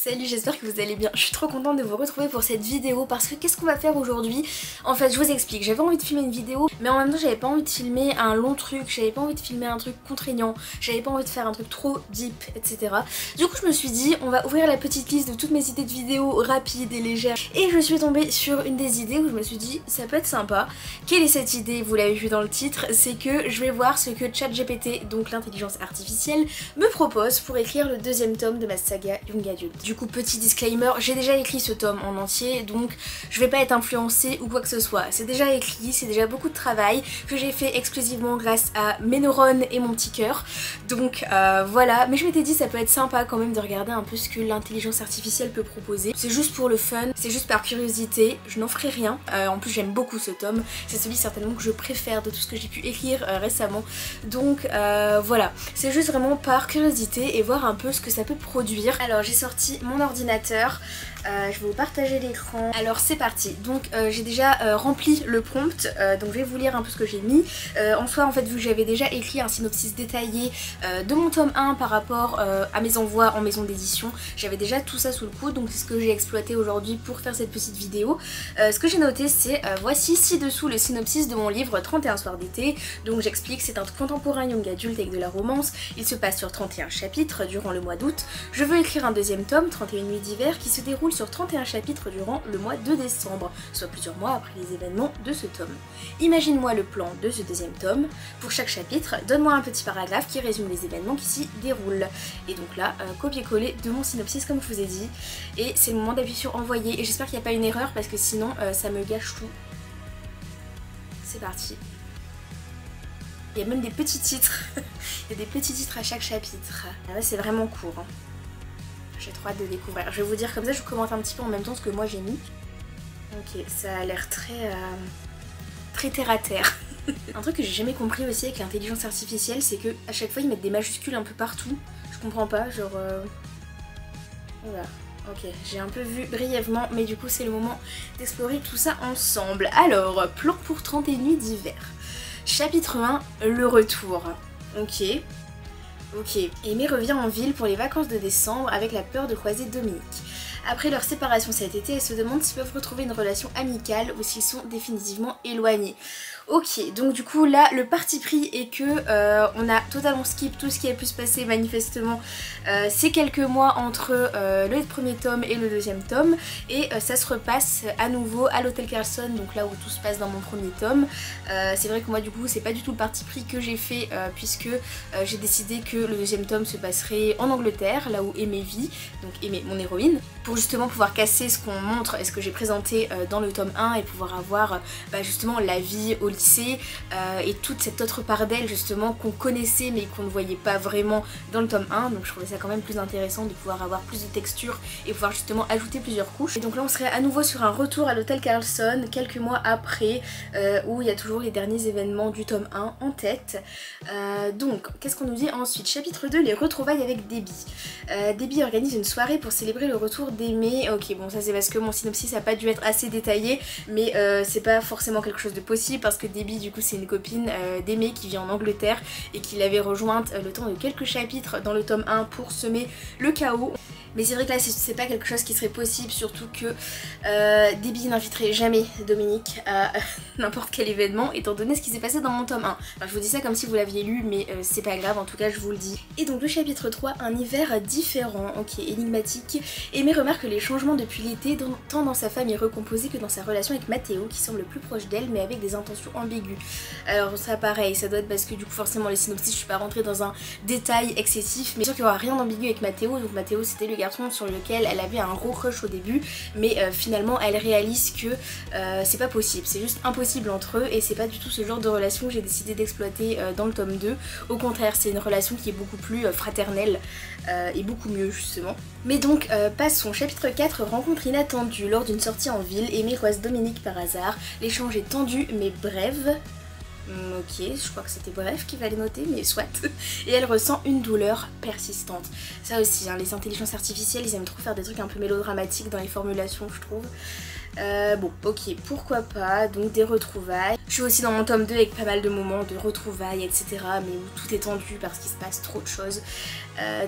Salut, j'espère que vous allez bien. Je suis trop contente de vous retrouver pour cette vidéo parce que qu'est-ce qu'on va faire aujourd'hui? En fait, je vous explique, j'avais envie de filmer une vidéo, mais en même temps j'avais pas envie de filmer un long truc, j'avais pas envie de filmer un truc contraignant, j'avais pas envie de faire un truc trop deep, etc. Du coup je me suis dit, on va ouvrir la petite liste de toutes mes idées de vidéos rapides et légères. Et je suis tombée sur une des idées où je me suis dit, ça peut être sympa. Quelle est cette idée? Vous l'avez vu dans le titre, c'est que je vais voir ce que ChatGPT, donc l'intelligence artificielle, me propose pour écrire le deuxième tome de ma saga Young Adult. Du coup, petit disclaimer, j'ai déjà écrit ce tome en entier, donc je vais pas être influencée ou quoi que ce soit. C'est déjà écrit, c'est déjà beaucoup de travail que j'ai fait exclusivement grâce à mes neurones et mon petit cœur. Donc voilà, mais je m'étais dit ça peut être sympa quand même de regarder un peu ce que l'intelligence artificielle peut proposer. C'est juste pour le fun, c'est juste par curiosité, je n'en ferai rien. En plus j'aime beaucoup ce tome, c'est celui certainement que je préfère de tout ce que j'ai pu écrire récemment. Donc voilà, c'est juste vraiment par curiosité et voir un peu ce que ça peut produire. Alors j'ai sorti mon ordinateur, je vais vous partager l'écran. Alors c'est parti, donc j'ai déjà rempli le prompt, donc je vais vous lire un peu ce que j'ai mis. En soi en fait vu que j'avais déjà écrit un synopsis détaillé de mon tome 1 par rapport à mes envois en maison d'édition, j'avais déjà tout ça sous le coude, donc c'est ce que j'ai exploité aujourd'hui pour faire cette petite vidéo. Ce que j'ai noté c'est voici ci-dessous le synopsis de mon livre 31 soirs d'été. Donc j'explique, c'est un contemporain young adulte avec de la romance, il se passe sur 31 chapitres durant le mois d'août. Je veux écrire un deuxième tome, 31 nuits d'hiver, qui se déroule sur 31 chapitres durant le mois de décembre, soit plusieurs mois après les événements de ce tome. Imagine-moi le plan de ce deuxième tome. Pour chaque chapitre, donne-moi un petit paragraphe qui résume les événements qui s'y déroulent. Et donc là, copier-coller de mon synopsis comme je vous ai dit. Et c'est le moment d'appuyer sur envoyer. Et j'espère qu'il n'y a pas une erreur parce que sinon ça me gâche tout. C'est parti. Il y a même des petits titres. Il y a des petits titres à chaque chapitre. Là c'est vraiment court. Hein. J'ai trop hâte de découvrir. Je vais vous dire comme ça, je vous commente un petit peu en même temps ce que moi j'ai mis. Ok, ça a l'air très terre à terre. Un truc que j'ai jamais compris aussi avec l'intelligence artificielle, c'est que à chaque fois ils mettent des majuscules un peu partout. Je comprends pas, genre... Voilà. Ok, j'ai un peu vu brièvement, mais du coup c'est le moment d'explorer tout ça ensemble. Alors, plan pour 31 nuits d'hiver. Chapitre 1, le retour. Ok. Aimée revient en ville pour les vacances de décembre avec la peur de croiser Dominique. Après leur séparation cet été, elle se demande s'ils peuvent retrouver une relation amicale ou s'ils sont définitivement éloignés. Ok, donc du coup là le parti pris est que on a totalement skip tout ce qui a pu se passer manifestement ces quelques mois entre le premier tome et le deuxième tome, et ça se repasse à nouveau à l'hôtel Carlson, donc là où tout se passe dans mon premier tome. C'est vrai que moi du coup c'est pas du tout le parti pris que j'ai fait puisque j'ai décidé que le deuxième tome se passerait en Angleterre, là où Aimée vit, donc Aimée mon héroïne, pour justement pouvoir casser ce qu'on montre et ce que j'ai présenté dans le tome 1 et pouvoir avoir justement la vie au lycée et toute cette autre part d'elle justement qu'on connaissait mais qu'on ne voyait pas vraiment dans le tome 1, donc je trouvais ça quand même plus intéressant de pouvoir avoir plus de texture et pouvoir justement ajouter plusieurs couches. Et donc là on serait à nouveau sur un retour à l'hôtel Carlson quelques mois après où il y a toujours les derniers événements du tome 1 en tête. Donc qu'est-ce qu'on nous dit ensuite? Chapitre 2, les retrouvailles avec Debbie. Debbie organise une soirée pour célébrer le retour d'Aimée. Ok, bon ça c'est parce que mon synopsis a pas dû être assez détaillé, mais c'est pas forcément quelque chose de possible parce que Debbie du coup c'est une copine d'Aimée qui vit en Angleterre et qui l'avait rejointe le temps de quelques chapitres dans le tome 1 pour semer le chaos. Mais c'est vrai que là c'est pas quelque chose qui serait possible, surtout que Debbie n'inviterait jamais Dominique à n'importe quel événement étant donné ce qui s'est passé dans mon tome 1. Enfin, je vous dis ça comme si vous l'aviez lu, mais c'est pas grave, en tout cas je vous le dis. Et donc le chapitre 3, un hiver différent, ok, énigmatique. Aimée remarque les changements depuis l'été, tant dans sa famille recomposée que dans sa relation avec Matteo, qui semble plus proche d'elle mais avec des intentions ambiguës. Alors ça pareil, ça doit être parce que du coup forcément les synopsis, je suis pas rentrée dans un détail excessif, mais sûr qu'il y aura rien d'ambigu avec Matteo. Donc Matteo c'était le garçon sur lequel elle avait un gros crush au début, mais finalement elle réalise que c'est pas possible, c'est juste impossible entre eux et c'est pas du tout ce genre de relation que j'ai décidé d'exploiter dans le tome 2. Au contraire, c'est une relation qui est beaucoup plus fraternelle et beaucoup mieux justement. Mais donc passons, chapitre 4, rencontre inattendue. Lors d'une sortie en ville, Aimée croise Dominique par hasard. L'échange est tendu mais bref. Ok, je crois que c'était bref qu'il fallait noter, mais soit. Et elle ressent une douleur persistante. Ça aussi, hein, les intelligences artificielles, ils aiment trop faire des trucs un peu mélodramatiques dans les formulations, je trouve. Bon, ok, pourquoi pas, donc des retrouvailles. Je suis aussi dans mon tome 2 avec pas mal de moments de retrouvailles, etc. mais où tout est tendu parce qu'il se passe trop de choses.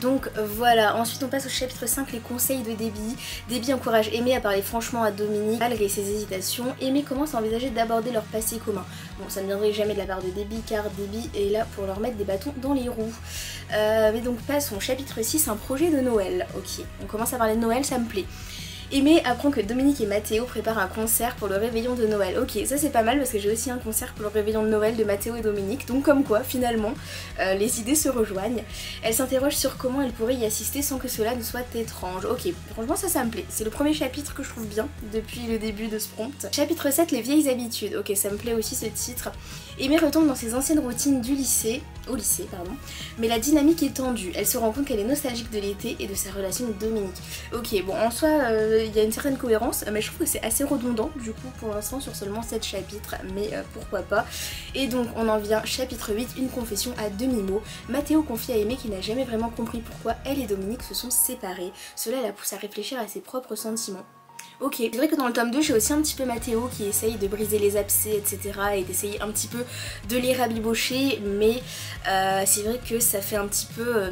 Donc voilà, ensuite on passe au chapitre 5, les conseils de Debbie. Debbie encourage Aimée à parler franchement à Dominique malgré ses hésitations. Aimée commence à envisager d'aborder leur passé commun. Bon, ça ne viendrait jamais de la part de Debbie car Debbie est là pour leur mettre des bâtons dans les roues. Mais donc passons au chapitre 6, un projet de Noël. Ok, on commence à parler de Noël, ça me plaît. Aimée apprend que Dominique et Mathéo préparent un concert pour le réveillon de Noël. Ok, ça c'est pas mal parce que j'ai aussi un concert pour le réveillon de Noël de Mathéo et Dominique. Donc comme quoi, finalement, les idées se rejoignent. Elle s'interroge sur comment elle pourrait y assister sans que cela ne soit étrange. Ok, franchement ça me plaît. C'est le premier chapitre que je trouve bien depuis le début de ce prompt. Chapitre 7, les vieilles habitudes. Ok, ça me plaît aussi ce titre. Aimée retombe dans ses anciennes routines du lycée, mais la dynamique est tendue. Elle se rend compte qu'elle est nostalgique de l'été et de sa relation avec Dominique. Ok, bon en soi il y a une certaine cohérence, mais je trouve que c'est assez redondant du coup pour l'instant sur seulement 7 chapitres, mais pourquoi pas. Et donc on en vient chapitre 8, une confession à demi-mot. Mathéo confie à Aimée qu'il n'a jamais vraiment compris pourquoi elle et Dominique se sont séparés. Cela la pousse à réfléchir à ses propres sentiments. Ok, c'est vrai que dans le tome 2 j'ai aussi un petit peu Mathéo qui essaye de briser les abcès etc et d'essayer un petit peu de les rabibocher, mais c'est vrai que ça fait un petit peu...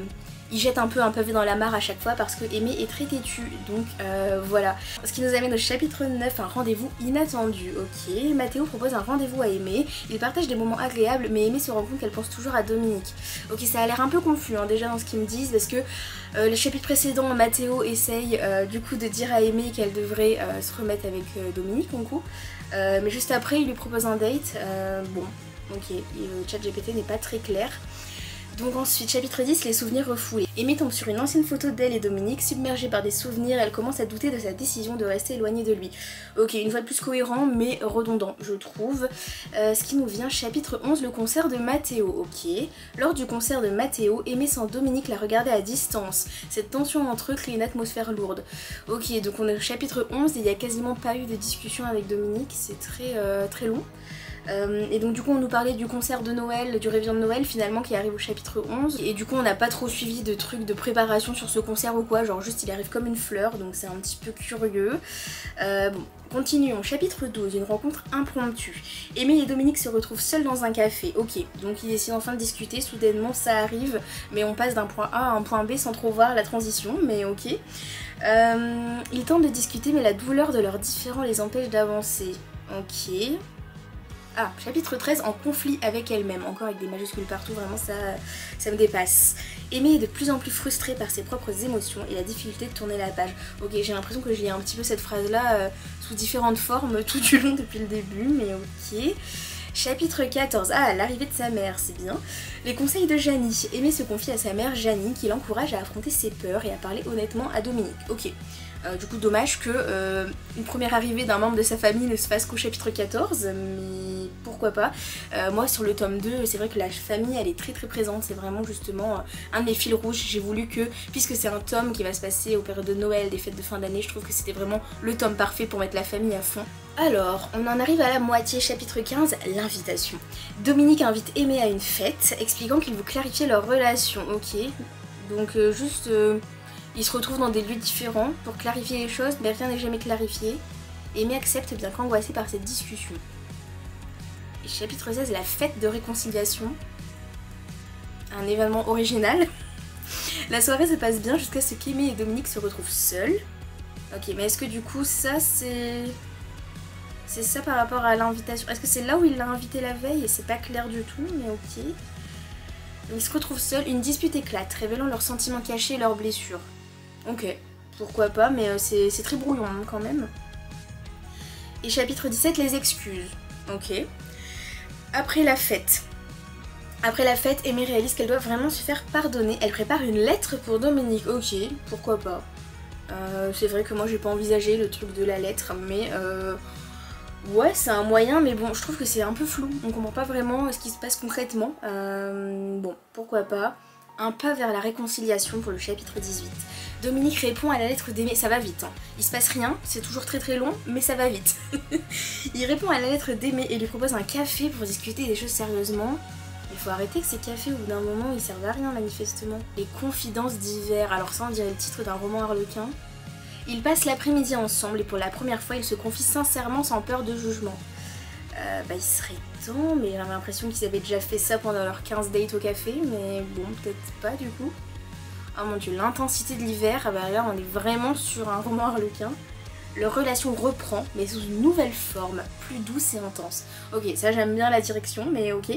il jette un peu un pavé dans la mare à chaque fois parce que Aimée est très têtue, donc voilà. Ce qui nous amène au chapitre 9, un rendez-vous inattendu. Ok, Mathéo propose un rendez-vous à Aimée, ils partagent des moments agréables mais Aimée se rend compte qu'elle pense toujours à Dominique. Ok, ça a l'air un peu confus hein, déjà dans ce qu'ils me disent parce que les chapitres précédents, Mathéo essaye du coup de dire à Aimée qu'elle devrait se remettre avec Dominique en coup, mais juste après il lui propose un date, bon ok, le chat GPT n'est pas très clair. Donc ensuite, chapitre 10, les souvenirs refoulés. Aimée tombe sur une ancienne photo d'elle et Dominique, submergée par des souvenirs, elle commence à douter de sa décision de rester éloignée de lui. Ok, une fois de plus cohérent, mais redondant, je trouve. Ce qui nous vient, chapitre 11, le concert de Mathéo. Ok, lors du concert de Mathéo, Aimée sent Dominique la regarder à distance. Cette tension entre eux crée une atmosphère lourde. Ok, donc on est au chapitre 11 et il n'y a quasiment pas eu de discussion avec Dominique, c'est très long. Et donc du coup on nous parlait du concert de Noël, du réveillon de Noël finalement qui arrive au chapitre 11 et du coup on n'a pas trop suivi de trucs de préparation sur ce concert ou quoi, genre juste il arrive comme une fleur donc c'est un petit peu curieux. Bon, continuons, chapitre 12, une rencontre impromptue. Aimée et Dominique se retrouvent seuls dans un café, ok, donc ils décident enfin de discuter, soudainement ça arrive mais on passe d'un point A à un point B sans trop voir la transition, mais ok. Ils tentent de discuter mais la douleur de leurs différends les empêche d'avancer, ok. Ah, chapitre 13, en conflit avec elle-même, encore avec des majuscules partout, vraiment ça me dépasse. Aimée est de plus en plus frustrée par ses propres émotions et la difficulté de tourner la page. Ok, j'ai l'impression que je lis un petit peu cette phrase-là sous différentes formes tout du long depuis le début, mais ok. Chapitre 14, ah, l'arrivée de sa mère, c'est bien. Les conseils de Janie. Aimée se confie à sa mère Janie qui l'encourage à affronter ses peurs et à parler honnêtement à Dominique. Ok. Du coup dommage que une première arrivée d'un membre de sa famille ne se fasse qu'au chapitre 14, mais pourquoi pas. Moi sur le tome 2 c'est vrai que la famille elle est très présente, c'est vraiment justement un de mes fils rouges. J'ai voulu que, puisque c'est un tome qui va se passer aux périodes de Noël, des fêtes de fin d'année, je trouve que c'était vraiment le tome parfait pour mettre la famille à fond. Alors, on en arrive à la moitié, chapitre 15, l'invitation. Dominique invite Aimée à une fête, expliquant qu'il veut clarifier leur relation, ok. Donc juste... ils se retrouvent dans des lieux différents pour clarifier les choses, mais rien n'est jamais clarifié. Aimée accepte bien qu'angoissée par cette discussion. Et chapitre 16, la fête de réconciliation. Un événement original. La soirée se passe bien jusqu'à ce qu'Aimée et Dominique se retrouvent seuls. Ok, mais est-ce que du coup ça c'est... c'est ça par rapport à l'invitation? Est-ce que c'est là où il l'a invité la veille? Et c'est pas clair du tout, mais ok. Donc ils se retrouvent seuls, une dispute éclate, révélant leurs sentiments cachés et leurs blessures. Ok, pourquoi pas, mais c'est très brouillon hein, quand même. Et chapitre 17, les excuses. Ok. Après la fête. Après la fête, Aimée réalise qu'elle doit vraiment se faire pardonner. Elle prépare une lettre pour Dominique. Ok, pourquoi pas. C'est vrai que moi j'ai pas envisagé le truc de la lettre, mais ouais c'est un moyen, mais bon je trouve que c'est un peu flou. On comprend pas vraiment ce qui se passe concrètement. Bon, pourquoi pas. Un pas vers la réconciliation pour le chapitre 18. Dominique répond à la lettre d'Aimée, ça va vite, hein. Il se passe rien, c'est toujours très long, mais ça va vite. Il répond à la lettre d'Aimée et lui propose un café pour discuter des choses sérieusement. Il faut arrêter que ces cafés au bout d'un moment ils servent à rien manifestement. Les confidences d'hiver, alors ça on dirait le titre d'un roman harlequin. Ils passent l'après-midi ensemble et pour la première fois ils se confient sincèrement sans peur de jugement. Il serait temps, mais j'avais l'impression qu'ils avaient déjà fait ça pendant leurs 15 dates au café, mais bon, peut-être pas du coup. Oh mon dieu, l'intensité de l'hiver, là on est vraiment sur un roman harlequin. Leur relation reprend, mais sous une nouvelle forme, plus douce et intense. Ok, ça j'aime bien la direction, mais ok.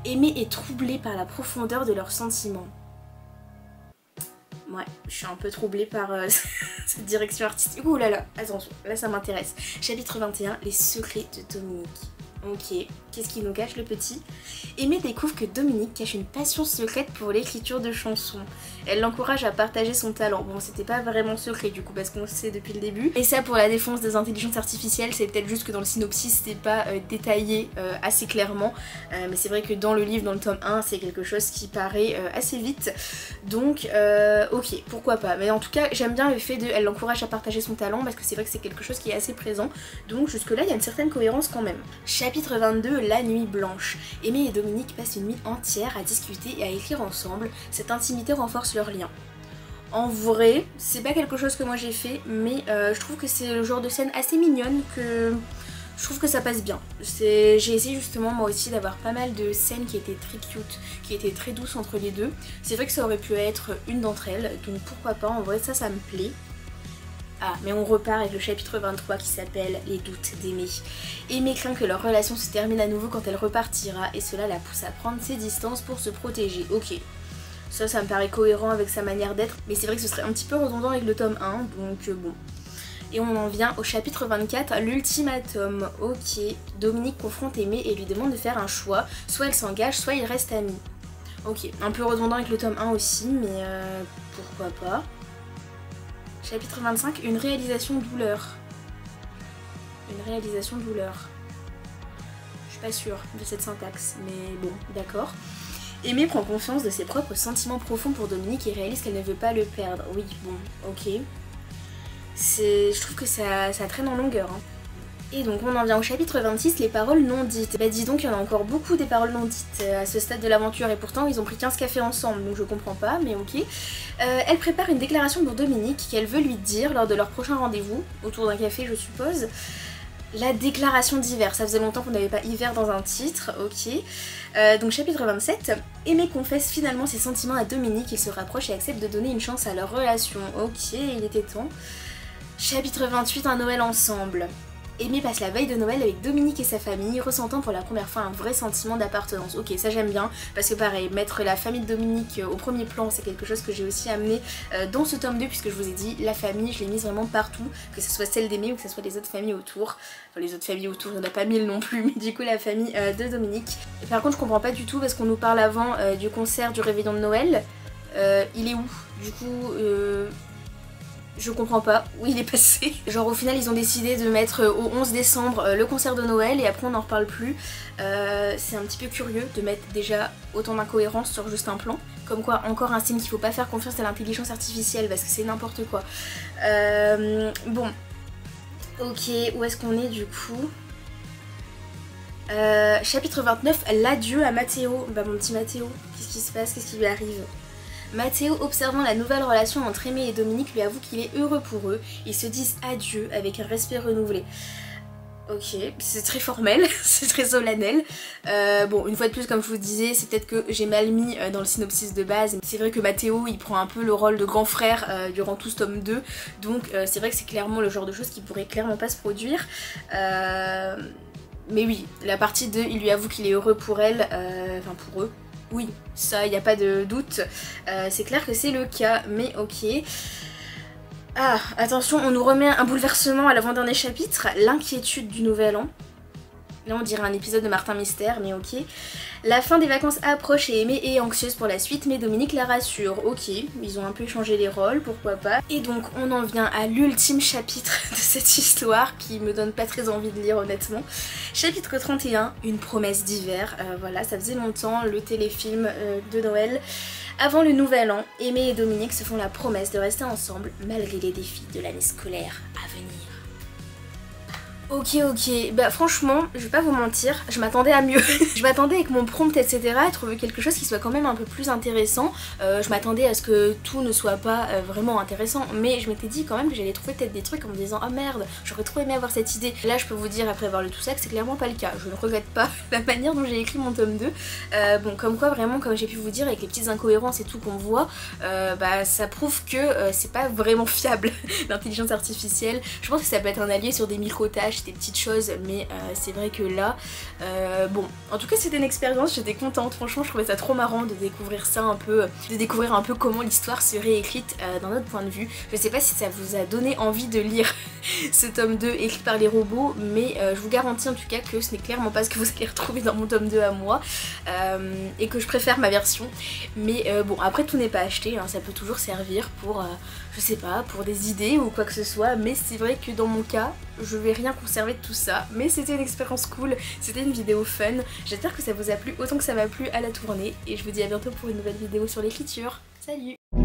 Aimé est troublé par la profondeur de leurs sentiments. Ouais, je suis un peu troublée par cette direction artistique. Ouh là là, attention, là ça m'intéresse. Chapitre 21, les secrets de Dominique. Ok, qu'est-ce qu'il nous cache le petit? Aimé découvre que Dominique cache une passion secrète pour l'écriture de chansons. Elle l'encourage à partager son talent. Bon, c'était pas vraiment secret du coup parce qu'on le sait depuis le début. Et ça pour la défense des intelligences artificielles, c'est peut-être juste que dans le synopsis c'était pas détaillé assez clairement. Mais c'est vrai que dans le livre, dans le tome 1, c'est quelque chose qui paraît assez vite. Donc ok, pourquoi pas. Mais en tout cas, j'aime bien le fait de elle l'encourage à partager son talent parce que c'est vrai que c'est quelque chose qui est assez présent. Donc jusque là, il y a une certaine cohérence quand même. Chapitre 22, la nuit blanche. Aimé et Dominique passent une nuit entière à discuter et à écrire ensemble. Cette intimité renforce leur lien. En vrai, c'est pas quelque chose que moi j'ai fait, mais je trouve que c'est le genre de scène assez mignonne que je trouve que ça passe bien. J'ai essayé justement moi aussi d'avoir pas mal de scènes qui étaient très cute, qui étaient très douces entre les deux. C'est vrai que ça aurait pu être une d'entre elles, donc pourquoi pas, en vrai ça me plaît. Ah, mais on repart avec le chapitre 23 qui s'appelle Les doutes d'Aimé. Aimé craint que leur relation se termine à nouveau quand elle repartira et cela la pousse à prendre ses distances pour se protéger. Ok, ça me paraît cohérent avec sa manière d'être, mais c'est vrai que ce serait un petit peu redondant avec le tome 1, donc bon. Et on en vient au chapitre 24, l'ultimatum. Ok, Dominique confronte Aimé et lui demande de faire un choix, soit elle s'engage, soit ils restent amis. Ok, un peu redondant avec le tome 1 aussi, mais pourquoi pas. Chapitre 25, une réalisation douleur. Une réalisation douleur. Je suis pas sûre de cette syntaxe, mais bon, d'accord. Aimé prend conscience de ses propres sentiments profonds pour Dominique et réalise qu'elle ne veut pas le perdre. Oui, bon, ok. Je trouve que ça traîne en longueur. Hein. Et donc on en vient au chapitre 26, les paroles non dites. Bah dis donc, il y en a encore beaucoup des paroles non dites à ce stade de l'aventure et pourtant ils ont pris 15 cafés ensemble, donc je comprends pas, mais ok. Elle prépare une déclaration pour Dominique qu'elle veut lui dire lors de leur prochain rendez-vous, autour d'un café je suppose. La déclaration d'hiver, ça faisait longtemps qu'on n'avait pas hiver dans un titre, ok. Donc chapitre 27, Aimé confesse finalement ses sentiments à Dominique, il se rapproche et accepte de donner une chance à leur relation, ok, il était temps. Chapitre 28, un Noël ensemble. Aimé passe la veille de Noël avec Dominique et sa famille, ressentant pour la première fois un vrai sentiment d'appartenance. Ok, ça j'aime bien, parce que pareil, mettre la famille de Dominique au premier plan, c'est quelque chose que j'ai aussi amené dans ce tome 2, puisque je vous ai dit, la famille, je l'ai mise vraiment partout, que ce soit celle d'Aimé ou que ce soit les autres familles autour. Enfin, les autres familles autour, il n'y en a pas 1000 non plus, mais du coup la famille de Dominique. Et par contre, je comprends pas du tout, parce qu'on nous parle avant du concert du réveillon de Noël. Il est où? Du coup... je comprends pas où il est passé. Genre au final ils ont décidé de mettre au 11 décembre le concert de Noël et après on n'en reparle plus. C'est un petit peu curieux de mettre déjà autant d'incohérences sur juste un plan. Comme quoi encore un signe qu'il faut pas faire confiance à l'intelligence artificielle parce que c'est n'importe quoi. Bon. Ok, où est-ce qu'on est du coup? Chapitre 29, l'adieu à Matteo. Bah mon petit Matteo, qu'est-ce qui se passe? Qu'est-ce qui lui arrive? Matteo, observant la nouvelle relation entre Aimé et Dominique, lui avoue qu'il est heureux pour eux. Ils se disent adieu avec un respect renouvelé. Ok, c'est très formel, c'est très solennel. Bon, une fois de plus, comme je vous disais, c'est peut-être que j'ai mal mis dans le synopsis de base. C'est vrai que Matteo, il prend un peu le rôle de grand frère durant tout ce tome 2. Donc c'est vrai que c'est clairement le genre de choses qui pourrait clairement pas se produire. Mais oui, la partie de il lui avoue qu'il est heureux pour elle, enfin pour eux. Oui, ça, il n'y a pas de doute. C'est clair que c'est le cas, mais ok. Ah, attention, on nous remet un bouleversement à l'avant-dernier chapitre, l'inquiétude du nouvel an. Là, on dirait un épisode de Martin Mystère, mais ok. La fin des vacances approche et Aimé est anxieuse pour la suite, mais Dominique la rassure. Ok, ils ont un peu changé les rôles, pourquoi pas. Et donc, on en vient à l'ultime chapitre de cette histoire, qui me donne pas très envie de lire, honnêtement. Chapitre 31, une promesse d'hiver. Voilà, ça faisait longtemps, le téléfilm de Noël. Avant le nouvel an, Aimé et Dominique se font la promesse de rester ensemble, malgré les défis de l'année scolaire à venir. Ok, bah franchement, je vais pas vous mentir, je m'attendais à mieux. Je m'attendais avec mon prompt etc à trouver quelque chose qui soit quand même un peu plus intéressant. Je m'attendais à ce que tout ne soit pas vraiment intéressant, mais je m'étais dit quand même que j'allais trouver peut-être des trucs en me disant ah merde, j'aurais trop aimé avoir cette idée. Là je peux vous dire après avoir lu tout ça que c'est clairement pas le cas. Je ne regrette pas la manière dont j'ai écrit mon tome 2. Bon comme quoi vraiment comme j'ai pu vous dire avec les petites incohérences et tout qu'on voit, bah ça prouve que c'est pas vraiment fiable l'intelligence artificielle. Je pense que ça peut être un allié sur des micro-tâches, des petites choses, mais c'est vrai que là, bon, en tout cas c'était une expérience, j'étais contente, franchement je trouvais ça trop marrant de découvrir ça un peu, de découvrir un peu comment l'histoire serait écrite d'un autre point de vue. Je sais pas si ça vous a donné envie de lire ce tome 2 écrit par les robots, mais je vous garantis en tout cas que ce n'est clairement pas ce que vous allez retrouver dans mon tome 2 à moi, et que je préfère ma version. Mais bon, après tout n'est pas acheté, hein, ça peut toujours servir pour, je sais pas, pour des idées ou quoi que ce soit, mais c'est vrai que dans mon cas, je vais rien conserver de tout ça, mais c'était une expérience cool, c'était une vidéo fun. J'espère que ça vous a plu autant que ça m'a plu à la tournée, et je vous dis à bientôt pour une nouvelle vidéo sur l'écriture. Salut!